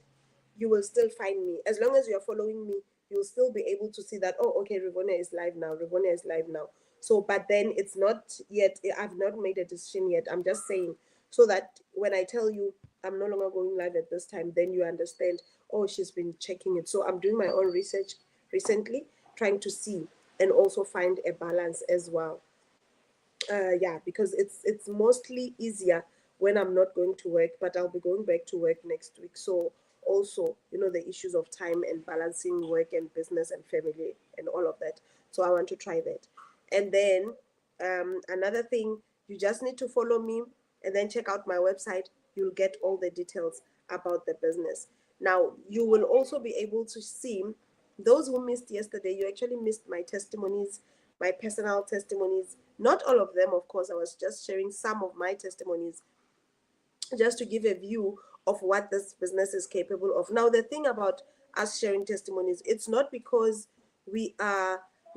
you will still find me. As long as you're following me, you'll still be able to see that, oh, okay, Rivonia is live now. Rivonia is live now. So, but then it's not yet, I've not made a decision yet. I'm just saying, so that when I tell you I'm no longer going live at this time, then you understand, oh, she's been checking it. So I'm doing my own research recently, trying to see and also find a balance as well. Yeah, because it's mostly easier when I'm not going to work, but I'll be going back to work next week. So also, you know, the issues of time and balancing work and business and family and all of that. So I want to try that. And then another thing, you just need to follow me and then check out my website. You'll get all the details about the business. Now, you will also be able to see those who missed yesterday. You actually missed my testimonies, my personal testimonies. Not all of them, of course. I was just sharing some of my testimonies just to give a view of what this business is capable of. Now, the thing about us sharing testimonies, it's not because we're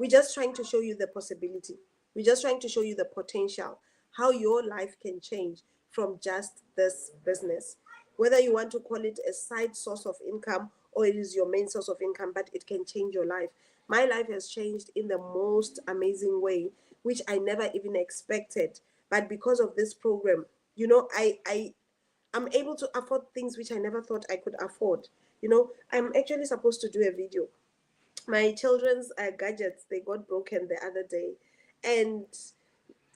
just trying to show you the possibility. We're just trying to show you the potential, how your life can change from just this business. Whether you want to call it a side source of income or it is your main source of income, but it can change your life. My life has changed in the most amazing way, which I never even expected. But because of this program, you know, I'm able to afford things which I never thought I could afford. You know, I'm actually supposed to do a video. My children's gadgets, they got broken the other day, and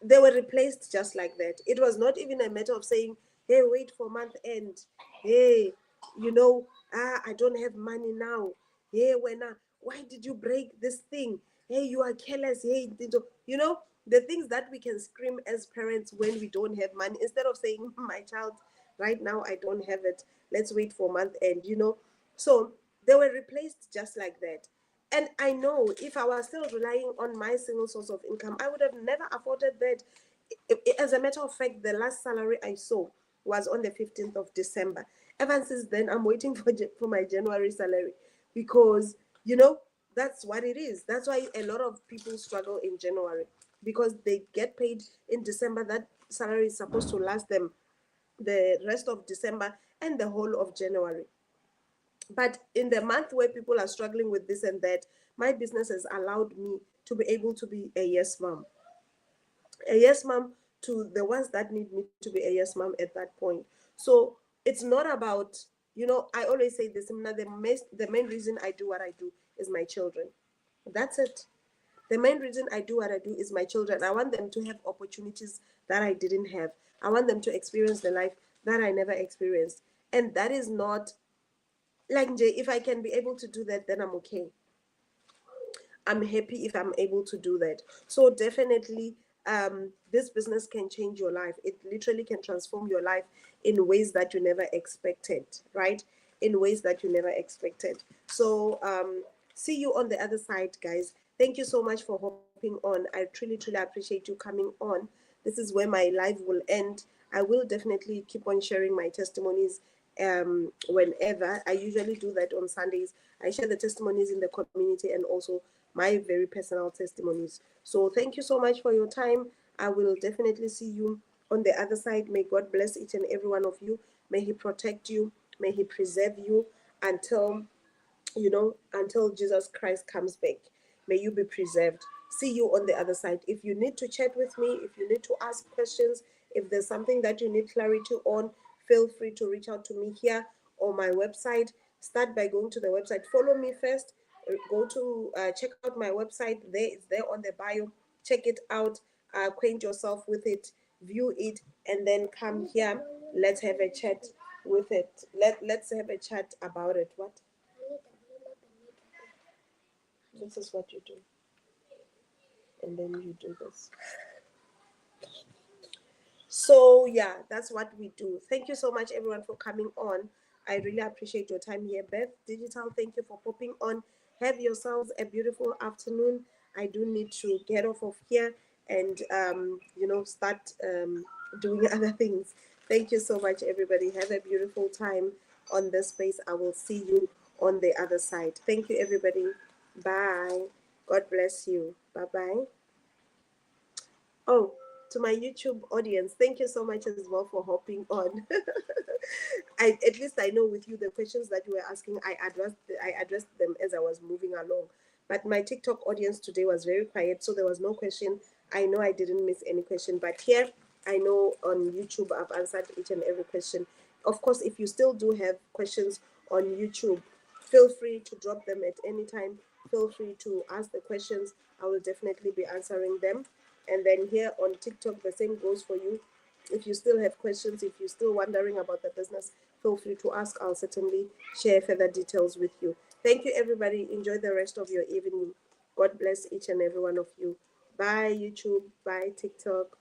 they were replaced just like that. It was not even a matter of saying, hey, wait for month end. Hey, you know, I don't have money now. Hey, why did you break this thing? Hey, you are careless. Hey, you know, the things that we can scream as parents when we don't have money, instead of saying, my child, right now I don't have it. Let's wait for month end, you know. So they were replaced just like that. And I know if I was still relying on my single source of income, I would have never afforded that. As a matter of fact, the last salary I saw was on the 15th of December. Ever since then, I'm waiting for my January salary because, you know, that's what it is. That's why a lot of people struggle in January because they get paid in December. That salary is supposed to last them the rest of December and the whole of January. But in the month where people are struggling with this and that, my business has allowed me to be able to be a yes mom. A yes mom to the ones that need me to be a yes mom at that point. So it's not about, you know, I always say this, the main reason I do what I do is my children. That's it. The main reason I do what I do is my children. I want them to have opportunities that I didn't have. I want them to experience the life that I never experienced. And that is not like, if I can be able to do that, then I'm okay. I'm happy if I'm able to do that. So definitely, this business can change your life. It literally can transform your life in ways that you never expected, right? In ways that you never expected. So see you on the other side, guys. Thank you so much for hopping on. I truly, truly appreciate you coming on. This is where my live will end. I will definitely keep on sharing my testimonies whenever. I usually do that on Sundays. I share the testimonies in the community and also my very personal testimonies. So thank you so much for your time. I will definitely see you on the other side. May God bless each and every one of you. May He protect you. May He preserve you until, until Jesus Christ comes back. May you be preserved. See you on the other side. If you need to chat with me, if you need to ask questions, if there's something that you need clarity on, feel free to reach out to me here or my website. Start by going to the website. Follow me first. Go to check out my website. There, it's there on the bio. Check it out. Acquaint yourself with it. View it, and then come here. Let's have a chat with it. Let's have a chat about it. What? This is what you do. And then you do this. So yeah, that's what we do. Thank you so much, everyone, for coming on. I really appreciate your time here. Beth Digital, thank you for popping on. Have yourselves a beautiful afternoon. I do need to get off of here and start doing other things. Thank you so much, everybody. Have a beautiful time on this space. I will see you on the other side. Thank you, everybody. Bye. God bless you. Bye bye. Oh, to my YouTube audience, thank you so much as well for hopping on. At least I know with you the questions that you were asking, I addressed them as I was moving along. But my TikTok audience today was very quiet, so there was no question. I know I didn't miss any question, but here I know on YouTube I've answered each and every question. Of course, if you still do have questions on YouTube, feel free to drop them at any time. Feel free to ask the questions. I will definitely be answering them. And then here on TikTok, the same goes for you. If you still have questions, if you're still wondering about the business, feel free to ask. I'll certainly share further details with you. Thank you, everybody. Enjoy the rest of your evening. God bless each and every one of you. Bye, YouTube. Bye, TikTok.